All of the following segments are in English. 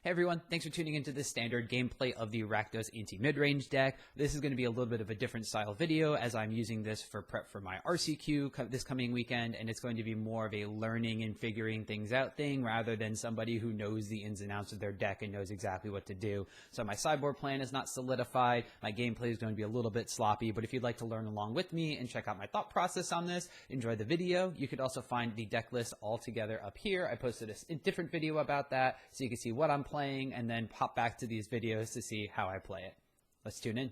Hey everyone, thanks for tuning into this standard gameplay of the Rakdos Inti Midrange deck. This is going to be a little bit of a different style video as I'm using this for prep for my RCQ this coming weekend, and it's going to be more of a learning and figuring things out thing rather than somebody who knows the ins and outs of their deck and knows exactly what to do. So my sideboard plan is not solidified, my gameplay is going to be a little bit sloppy, but if you'd like to learn along with me and check out my thought process on this, enjoy the video. You could also find the deck list all together up here. I posted a different video about that so you can see what I'm playing and then pop back to these videos to see how I play it. Let's tune in.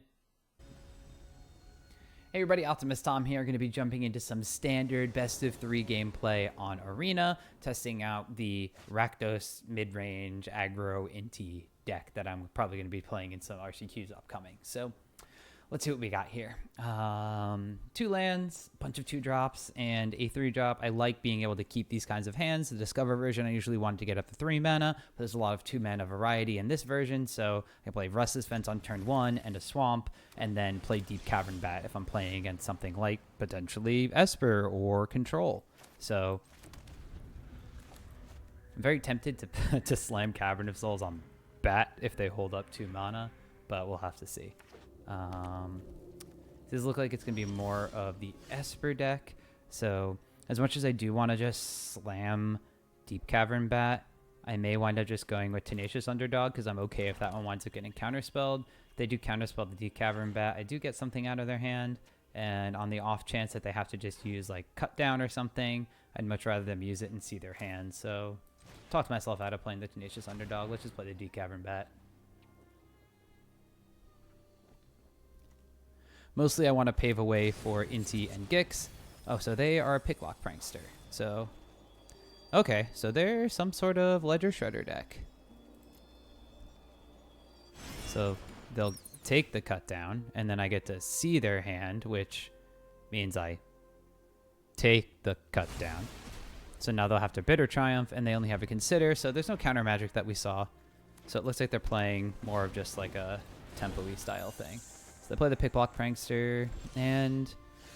Hey everybody, Optimist Tom here. Going to be jumping into some standard best of 3 gameplay on Arena, testing out the Rakdos Midrange Aggro Inti deck that I'm probably going to be playing in some RCQs upcoming. So let's see what we got here. 2 lands, bunch of 2 drops, and a 3 drop. I like being able to keep these kinds of hands. The Discover version, I usually wanted to get up to 3 mana, but there's a lot of 2 mana variety in this version, so I play Rust's Fence on turn 1 and a Swamp, and then play Deep Cavern Bat if I'm playing against something like potentially Esper or Control. So I'm very tempted to slam Cavern of Souls on Bat if they hold up 2 mana, but we'll have to see. Does look like it's gonna be more of the Esper deck, so as much as I do want to just slam Deep Cavern Bat, I may wind up just going with Tenacious Underdog because I'm okay if that one winds up getting counterspelled. If they do counterspell the Deep Cavern Bat, I do get something out of their hand, and on the off chance that they have to just use like Cut Down or something, I'd much rather them use it and see their hand. So talked myself out of playing the Tenacious Underdog. Let's just play the Deep Cavern Bat. Mostly I want to pave a way for Inti and Gix. Oh, so they are a Picklock Prankster. So, okay, so they're some sort of Ledger Shredder deck. So they'll take the cut down, and then I get to see their hand, which means I take the cut down. So now they'll have to Bitter Triumph, and they only have to consider, so there's no counter magic that we saw. So it looks like they're playing more of just like a tempo-y style thing. So they play the Picklock Prankster, and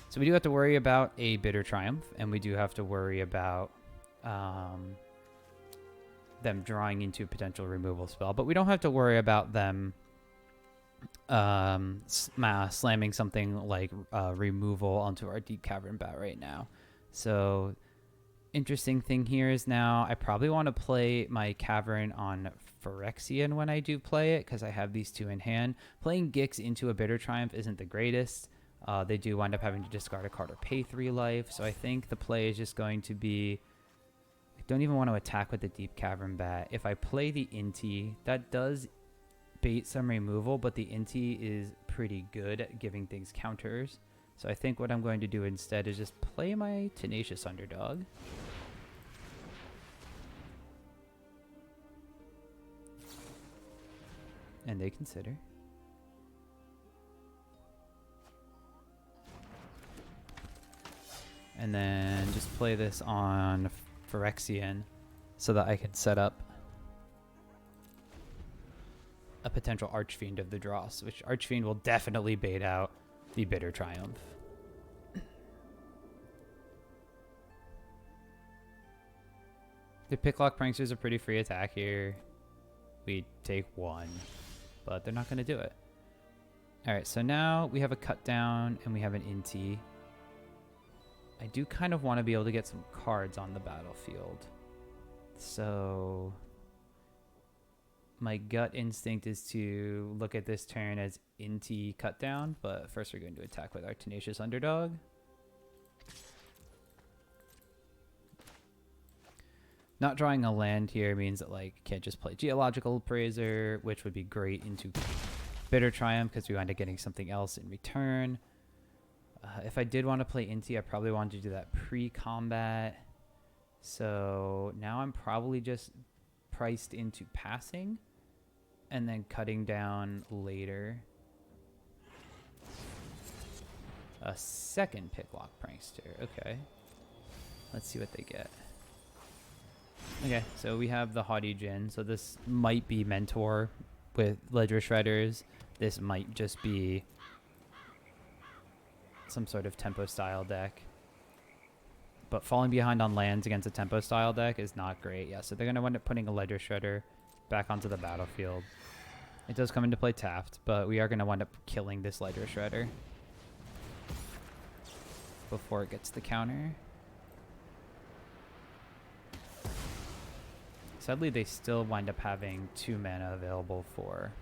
so we do have to worry about a Bitter Triumph, and we do have to worry about them drawing into a potential removal spell, but we don't have to worry about them slamming something like removal onto our Deep Cavern Bat right now. So interesting thing here is now I probably want to play my Cavern on Phyrexian when I do play it because I have these 2 in hand. Playing Gix into a Bitter Triumph isn't the greatest. They do wind up having to discard a card or pay 3 life, so I think the play is just going to be I don't even want to attack with the Deep Cavern Bat. If I play the Inti, that does bait some removal, but the Inti is pretty good at giving things counters. So I think what I'm going to do instead is just play my Tenacious Underdog. And they consider. And then just play this on Phyrexian so that I can set up a potential Archfiend of the Dross, which Archfiend will definitely bait out the Bitter Triumph. The Picklock Prankster is a pretty free attack here. We take 1, but they're not going to do it. Alright, so now we have a Cut Down and we have an Inti. I do kind of want to be able to get some cards on the battlefield. So my gut instinct is to look at this turn as Inti Cut Down, but first we're going to attack with our Tenacious Underdog. Not drawing a land here means that like can't just play Geological Appraiser, which would be great into Bitter Triumph because we wind up getting something else in return. If I did want to play Inti, I probably wanted to do that pre-combat. So now I'm probably just priced into passing and then cutting down later. A second Picklock Prankster. Okay. Let's see what they get. Okay, so we have the Haughty Djinn. So this might be Mentor with Ledger Shredders. This might just be some sort of tempo style deck. But falling behind on lands against a tempo style deck is not great. Yeah, so they're going to wind up putting a Ledger Shredder back onto the battlefield. It does come into play tapped, but we are going to wind up killing this Lighter Shredder before it gets the counter. Sadly, they still wind up having 2 mana available for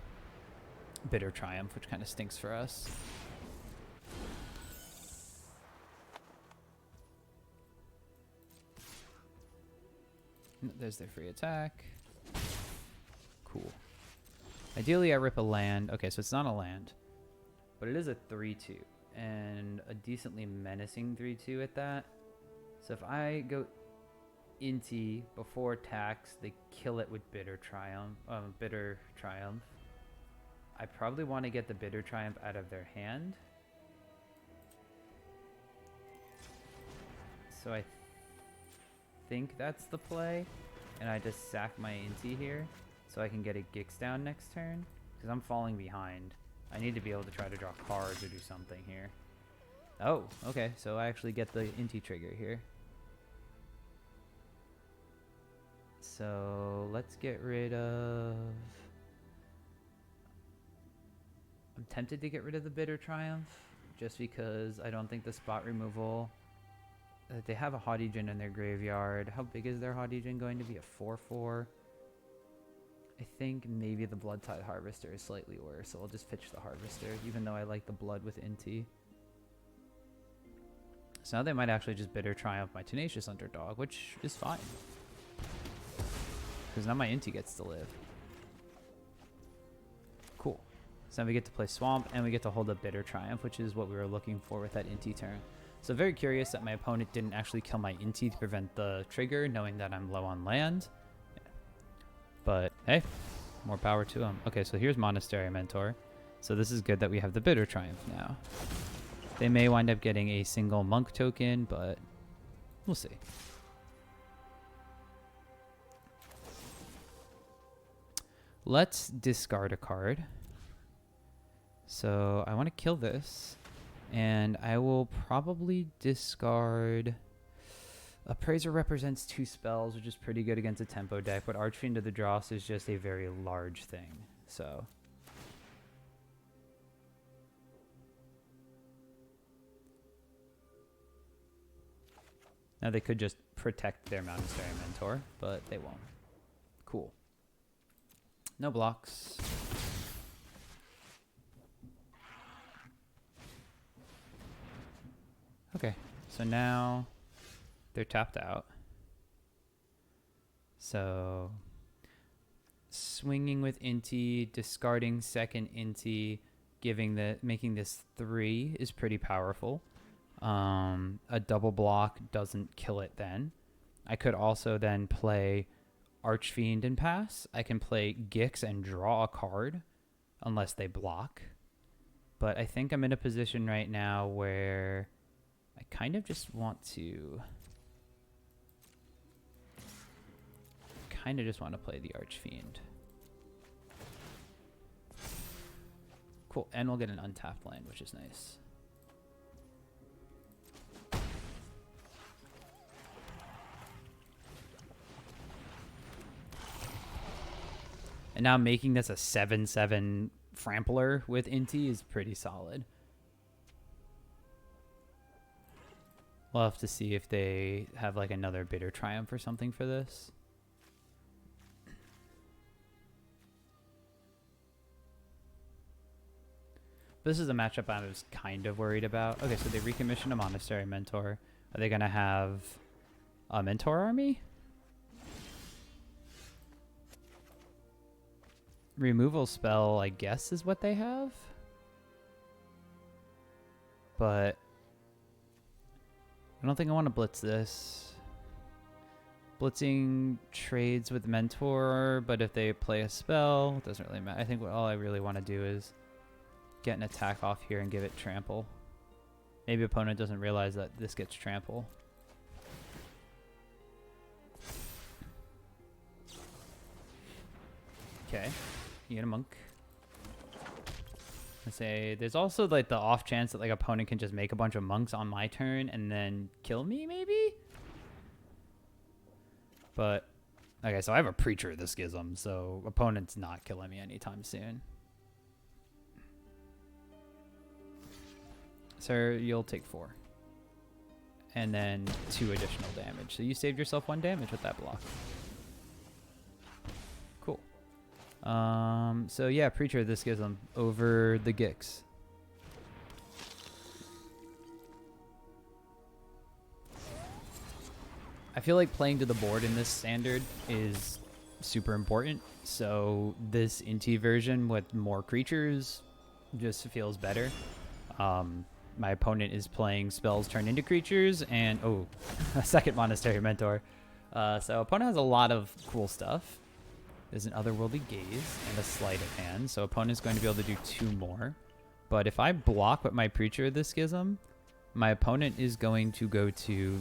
Bitter Triumph, which kind of stinks for us. There's their free attack. Cool. Ideally, I rip a land. Okay, so it's not a land, but it is a 3/2, and a decently menacing 3/2 at that. So if I go Inti before tax, they kill it with Bitter Triumph. I probably want to get the Bitter Triumph out of their hand. So I think that's the play, and I just sack my Inti here so I can get a Gix down next turn, because I'm falling behind. I need to be able to try to draw cards or do something here. Oh, okay, so I actually get the Inti trigger here. So let's get rid of... I'm tempted to get rid of the Bitter Triumph, just because I don't think the spot removal... they have a Haughty Djinn in their graveyard. How big is their Haughty Djinn going to be? A 4/4? I think maybe the Bloodtide Harvester is slightly worse, so I'll just pitch the Harvester, even though I like the blood with Inti. So now they might actually just Bitter Triumph my Tenacious Underdog, which is fine. Because now my Inti gets to live. Cool. So now we get to play Swamp, and we get to hold up Bitter Triumph, which is what we were looking for with that Inti turn. So very curious that my opponent didn't actually kill my Inti to prevent the trigger, knowing that I'm low on land. Yeah. But hey, more power to him. Okay, so here's Monastery Mentor. So this is good that we have the Bitter Triumph now. They may wind up getting a single Monk token, but we'll see. Let's discard a card. So I want to kill this. And I will probably discard... Appraiser represents 2 spells, which is pretty good against a tempo deck, but Archfiend of the Dross is just a very large thing. So... now they could just protect their Monastery Mentor, but they won't. Cool. No blocks. Okay, so now they're tapped out. So swinging with Inti, discarding second Inti, making this 3 is pretty powerful. A double block doesn't kill it then. I could also then play Archfiend and pass. I can play Gix and draw a card unless they block. But I think I'm in a position right now where I kind of just want to play the Archfiend. Cool, and we'll get an untapped land, which is nice. And now making this a 7/7 Frampler with Inti is pretty solid. We'll have to see if they have like another Bitter Triumph or something for this. This is a matchup I was kind of worried about. Okay, so they recommissioned a Monastery Mentor. Are they going to have a Mentor army? Removal spell, I guess, is what they have. But I don't think I want to blitz this. Blitzing trades with Mentor, but if they play a spell, it doesn't really matter. I think all I really want to do is get an attack off here and give it trample. Maybe opponent doesn't realize that this gets trample. Okay, you get a monk. I say there's also like the off chance that like opponent can just make a bunch of monks on my turn and then kill me maybe. But Okay, so I have a Preacher of the Schism, so opponent's not killing me anytime soon. Sir, you'll take 4. And then 2 additional damage. So you saved yourself 1 damage with that block. Cool. So yeah, Preacher of the Schism over the Gix. I feel like playing to the board in this standard is super important. So this Inti version with more creatures just feels better. My opponent is playing spells turn into creatures and, oh, a second Monastery Mentor. So opponent has a lot of cool stuff. There's an Otherworldly Gaze and a Sleight of Hand. So opponent's going to be able to do 2 more. But if I block with my Preacher of the Schism, my opponent is going to go to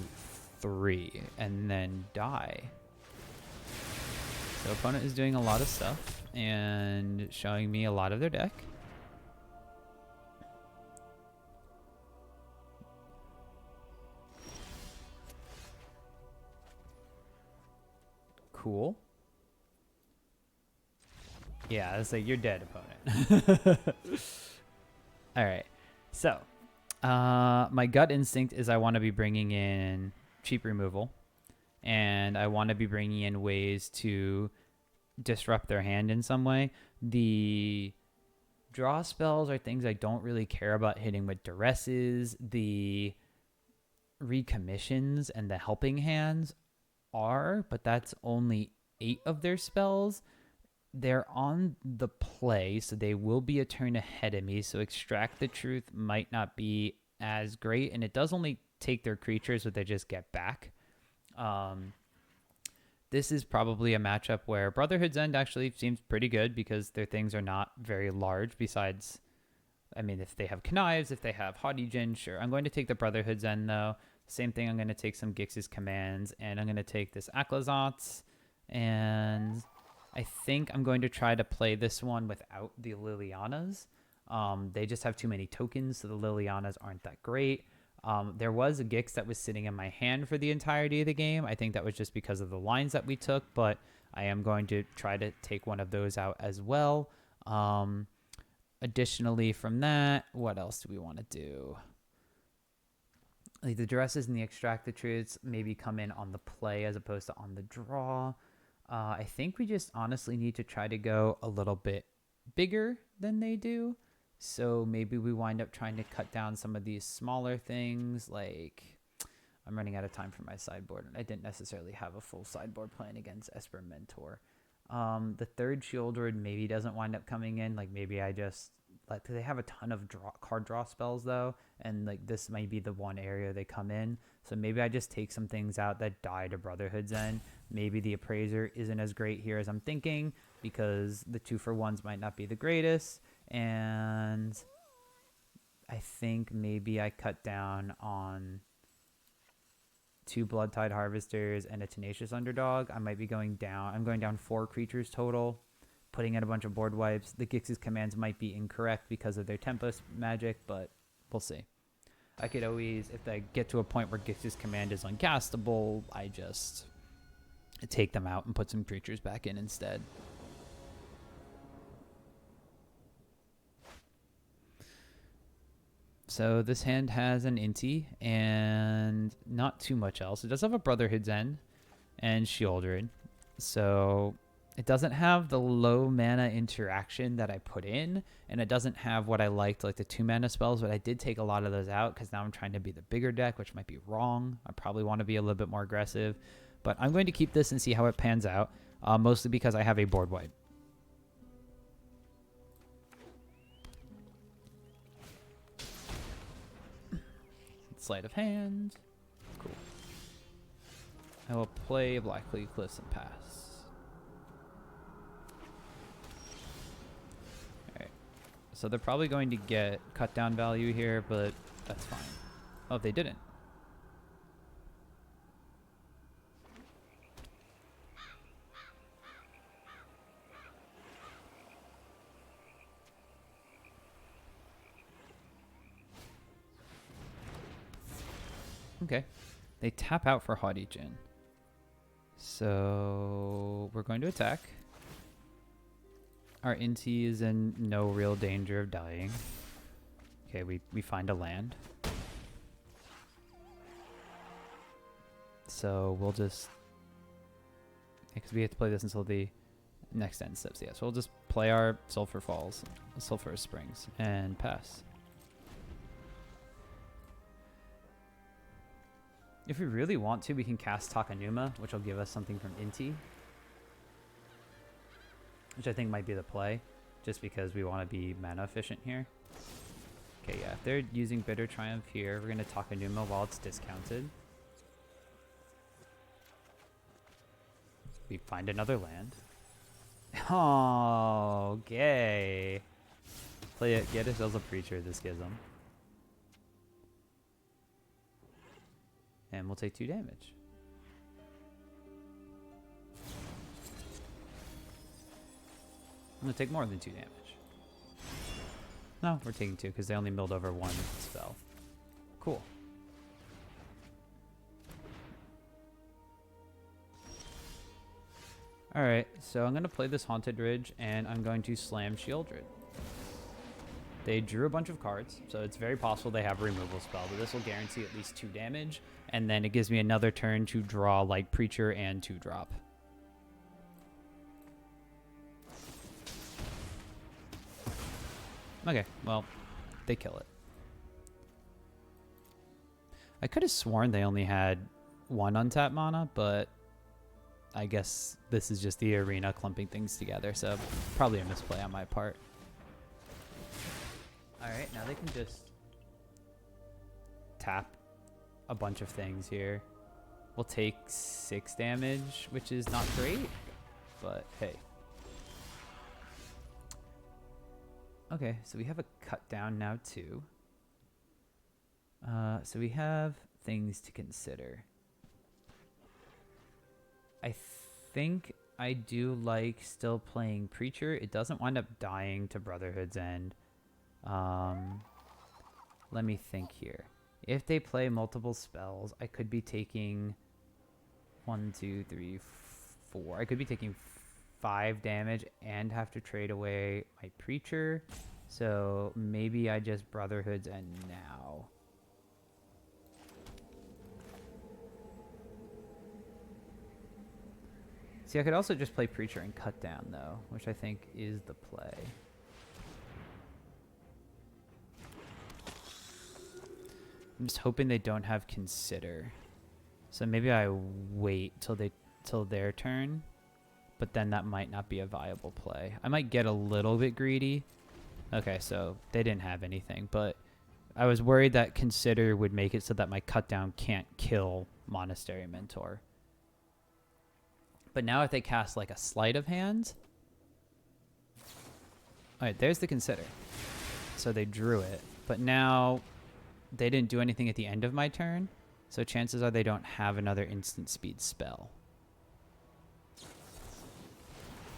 3 and then die. So opponent is doing a lot of stuff and showing me a lot of their deck. Cool. Yeah, it's like you're dead, opponent. All right. So, my gut instinct is I want to be bringing in cheap removal, and I want to be bringing in ways to disrupt their hand in some way. The draw spells are things I don't really care about hitting with duresses. The recommissions and the helping hands are, but that's only 8 of their spells. They're on the play, so they will be a turn ahead of me, so Extract the Truth might not be as great, and it does only take their creatures, but they just get back. This is probably a matchup where Brotherhood's End actually seems pretty good because their things are not very large besides, I mean, if they have Knives, if they have Haughty Djinn, sure. I'm going to take the Brotherhood's End, though. Same thing, I'm going to take some Gix's Commands, and I'm going to take this Aclazotz, and I think I'm going to try to play this one without the Lilianas. They just have too many tokens, so the Lilianas aren't that great. There was a Gix that was sitting in my hand for the entirety of the game. I think that was just because of the lines that we took, but I am going to try to take one of those out as well. Additionally from that, what else do we want to do? Like the Duresses and the Extract the Truths maybe come in on the play as opposed to on the draw. I think we just honestly need to try to go a little bit bigger than they do. So maybe we wind up trying to cut down some of these smaller things. Like, I'm running out of time for my sideboard, and I didn't necessarily have a full sideboard plan against Esper Mentor. The third Shieldred maybe doesn't wind up coming in. Like, maybe I just they have a ton of card draw spells though, and like this might be the one area they come in. So maybe I just take some things out that die to Brotherhood's End. Maybe the Appraiser isn't as great here as I'm thinking because the 2-for-1s might not be the greatest. And I think maybe I cut down on 2 Bloodtide Harvesters and a Tenacious Underdog. I might be going down. I'm going down 4 creatures total, putting in a bunch of board wipes. The Gix's Commands might be incorrect because of their Tempest magic, but we'll see. I could always, if I get to a point where Gix's Command is uncastable, I just take them out and put some creatures back in instead. So this hand has an Inti and not too much else. It does have a Brotherhood's End and Shieldred. So it doesn't have the low mana interaction that I put in, and it doesn't have what I liked, like the 2 mana spells, but I did take a lot of those out because now I'm trying to be the bigger deck, which might be wrong. I probably want to be a little bit more aggressive, but I'm going to keep this and see how it pans out, mostly because I have a board wipe. Sleight of Hand. Cool. I will play Blackcleave Cliffs and pass. Alright. So they're probably going to get cut down value here, but that's fine. Oh, they didn't. Okay. They tap out for Haughty Djinn. So we're going to attack. Our Inti is in no real danger of dying. Okay, we find a land. So we'll just... because we have to play this until the next end steps. Yeah, so we'll just play our Sulphur Falls, Sulphur Springs, and pass. If we really want to, we can cast Takanuma, which will give us something from Inti. Which I think might be the play, just because we want to be mana efficient here. Okay, yeah, if they're using Bitter Triumph here, we're going to Takanuma while it's discounted. We find another land. Oh, okay. Play it, get ourselves a Preacher this Schism. And we'll take 2 damage. I'm going to take more than 2 damage. No, we're taking 2 because they only milled over 1 spell. Cool. Alright, so I'm going to play this Haunted Ridge and I'm going to slam Shieldred. They drew a bunch of cards, so it's very possible they have a removal spell, but this will guarantee at least 2 damage, and then it gives me another turn to draw like Preacher and 2-drop. Okay, well, they kill it. I could have sworn they only had 1 untapped mana, but I guess this is just the arena clumping things together, so probably a misplay on my part. Alright, now they can just tap a bunch of things here. We'll take 6 damage, which is not great, but hey. Okay, so we have a cut down now too. So we have things to consider. I think I do like still playing Preacher. It doesn't wind up dying to Brotherhood's End. Let me think here. If they play multiple spells, I could be taking 1, 2, 3, 4. I could be taking 5 damage and have to trade away my Preacher. So maybe I just Brotherhood's End now. See, I could also just play Preacher and cut down though, which I think is the play. I'm just hoping they don't have Consider. So maybe I wait till their turn, but then that might not be a viable play. I might get a little bit greedy. Okay, so they didn't have anything, but I was worried that Consider would make it so that my cut down can't kill Monastery Mentor. But now if they cast like a Sleight of Hand, all right, there's the Consider. So they drew it, but now they didn't do anything at the end of my turn, so chances are they don't have another instant speed spell.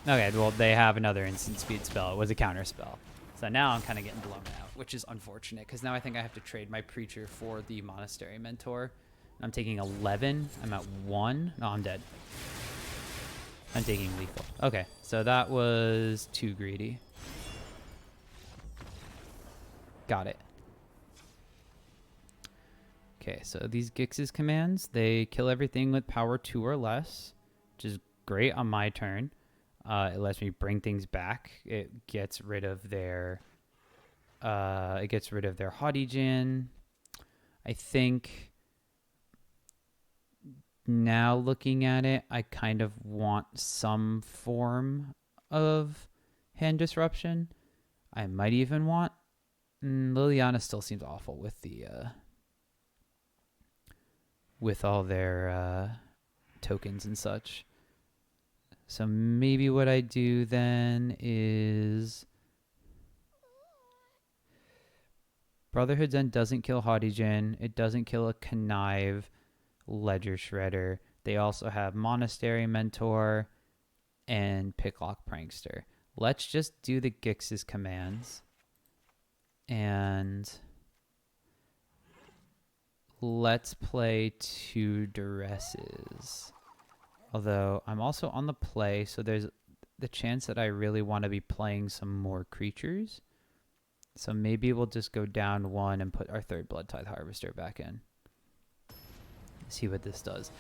Okay, well, they have another instant speed spell. It was a counter spell. So now I'm kind of getting blown out, which is unfortunate, because now I think I have to trade my Preacher for the Monastery Mentor. I'm taking 11. I'm at 1. No, I'm dead. I'm taking lethal. Okay, so that was too greedy. Got it. Okay, so these Gix's commands, they kill everything with power 2 or less, which is great on my turn. It lets me bring things back. It gets rid of their Haughty Djinn. I think now looking at it, I kind of want some form of hand disruption. I might even want Liliana still seems awful with the with all their tokens and such. So maybe what I do then is Brotherhood's End doesn't kill Haughty Djinn. It doesn't kill a Connive Ledger Shredder. They also have Monastery Mentor and Picklock Prankster. Let's just do the Gix's commands. And let's play 2 Duresses. Although I'm also on the play, so there's the chance that I really want to be playing some more creatures. So maybe we'll just go down 1 and put our 3rd Blood Tithe Harvester back in. See what this does.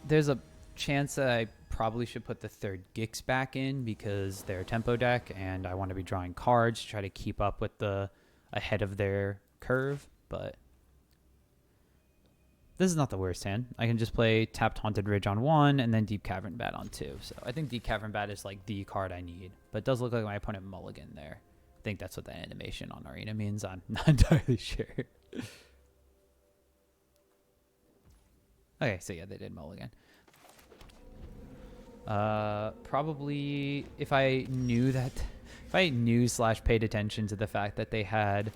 There's a chance that I probably should put the 3rd Gix back in because they're a tempo deck and I want to be drawing cards to try to keep up with ahead of their curve, but this is not the worst hand. I can just play Tapped Haunted Ridge on 1 and then Deep Cavern Bat on 2. So I think Deep Cavern Bat is like the card I need, but it does look like my opponent mulligan there. I think that's what that animation on Arena means. I'm not entirely sure. Okay, so yeah, they did mulligan. Probably if I knew / paid attention to the fact that they had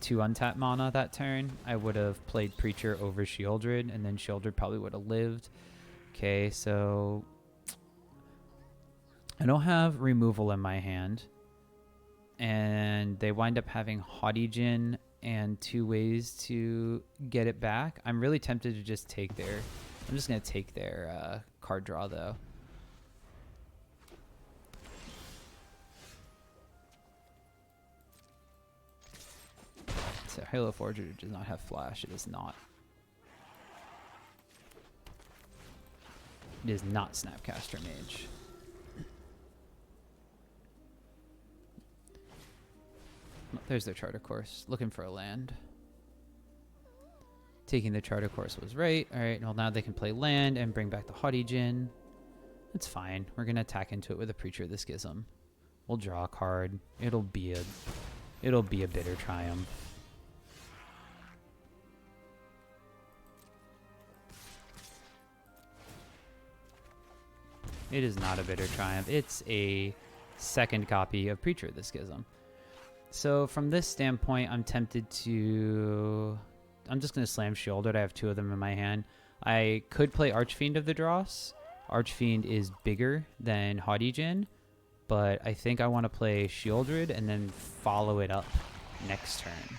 2 untapped mana that turn, I would have played Preacher over Shieldred, and then Shieldred probably would have lived. Okay, so I don't have removal in my hand, and they wind up having Haughty Djinn and 2 ways to get it back. I'm really tempted to just take their... I'm just going to take their card draw, though. So Halo Forger does not have flash. It is not. It is not Snapcaster Mage. Oh, there's their Charter Course. Looking for a land. Taking the Charter Course was right. Alright, well now they can play land and bring back the Haughty Djinn. That's fine. We're going to attack into it with a Preacher of the Schism. We'll draw a card. It'll be a bitter triumph. It is not a bitter triumph. It's a 2nd copy of Preacher of the Schism. So from this standpoint, I'm tempted to... I'm just going to slam Shieldred. I have 2 of them in my hand. I could play Archfiend of the Dross. Archfiend is bigger than Haughty Djinn, but I think I want to play Shieldred and then follow it up next turn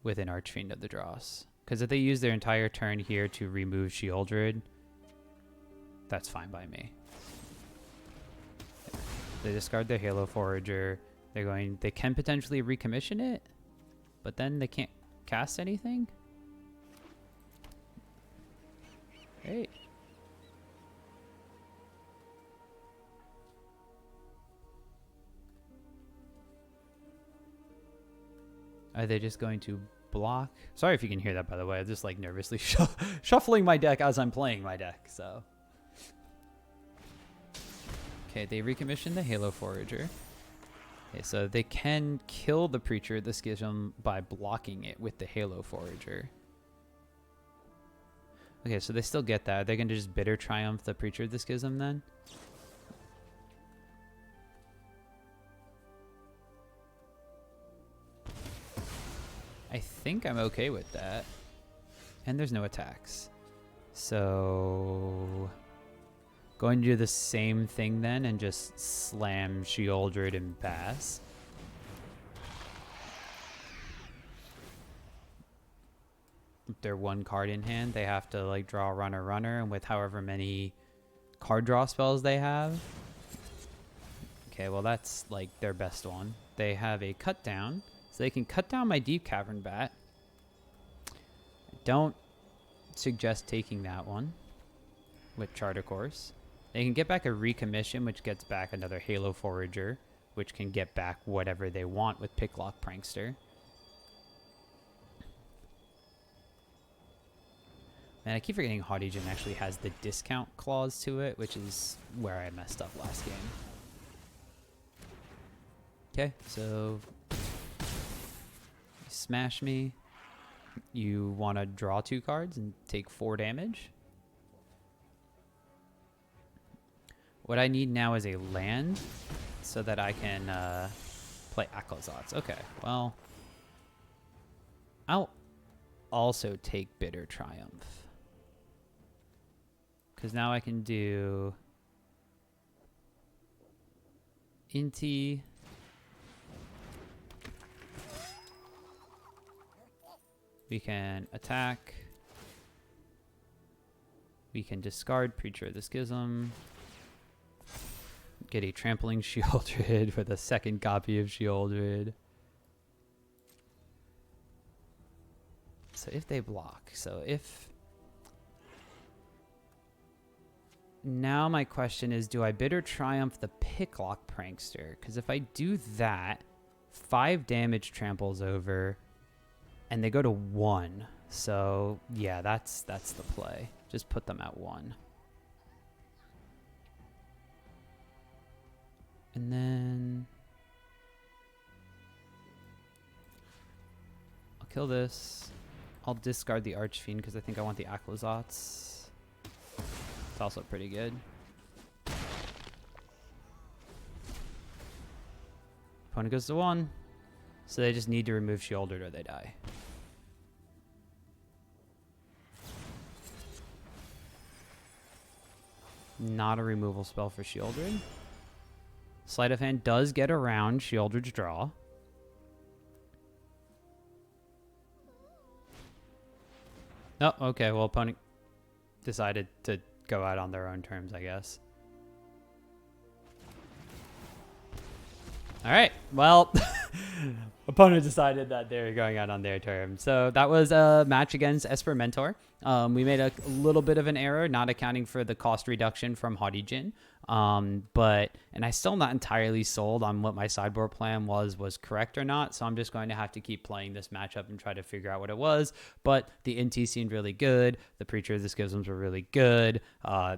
with an Archfiend of the Dross. Because if they use their entire turn here to remove Shieldred, that's fine by me. They discard their Halo Forager. They can potentially recommission it, but then they can't cast anything. Hey. Are they just going to block? Sorry if you can hear that, by the way. I'm just like nervously shuffling my deck as I'm playing my deck, so. Okay, they recommission the Halo Forager. Okay, so they can kill the Preacher of the Schism by blocking it with the Halo Forager. Okay, so they still get that. Are they going to just bitter triumph the Preacher of the Schism then? I think I'm okay with that. And there's no attacks. So... going to do the same thing then and just slam Shieldred and pass. If they're 1 card in hand, they have to like draw runner, and with however many card draw spells they have. Okay, well that's like their best one. They have a cut down, so they can cut down my Deep Cavern Bat. I don't suggest taking that one with Charter Course. They can get back a recommission, which gets back another Halo Forager, which can get back whatever they want with Picklock Prankster. And I keep forgetting Haughty Djinn actually has the discount clause to it, which is where I messed up last game. Okay, so you smash me. You want to draw 2 cards and take 4 damage. What I need now is a land so that I can play Aklazotz. Okay, well, I'll also take Bitter Triumph. Because now I can do Inti. We can attack. we can discard Preacher of the Schism. Get a Trampling Sheoldred with a second copy of Sheoldred. So if they block, now my question is, do I Bitter Triumph the Picklock Prankster? Because if I do that, 5 damage tramples over, and they go to 1. So yeah, that's the play. Just put them at 1. And then I'll kill this. I'll discard the Archfiend because I think I want the Aclazotz. It's also pretty good. Opponent goes to 1. So they just need to remove Sheoldred or they die. Not a removal spell for Sheoldred. Sleight of Hand does get around Sheoldred's draw. Oh, okay. Well, opponent decided to go out on their own terms, I guess. All right. Well, opponent decided that they were going out on their terms. So that was a match against Esper Mentor. We made a little bit of an error, not accounting for the cost reduction from Haughty Djinn. And I'm still not entirely sold on what my sideboard plan was correct or not. So I'm just going to have to keep playing this matchup and try to figure out what it was. But the Inti seemed really good. The Preacher of the Schisms were really good.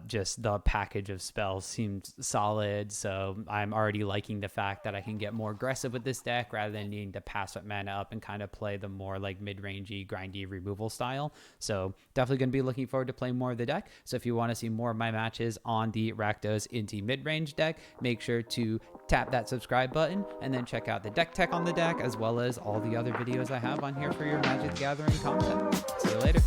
Just the package of spells seemed solid. So I'm already liking the fact that I can get more aggressive with this deck rather than needing to pass up mana up and kind of play the more like mid-rangey, grindy removal style. So definitely going to be looking forward to playing more of the deck. So if you want to see more of my matches on the Rakdos Inti mid-range deck, make sure to tap that subscribe button and then check out the deck tech on the deck as well as all the other videos I have on here for your Magic the Gathering content. See you later.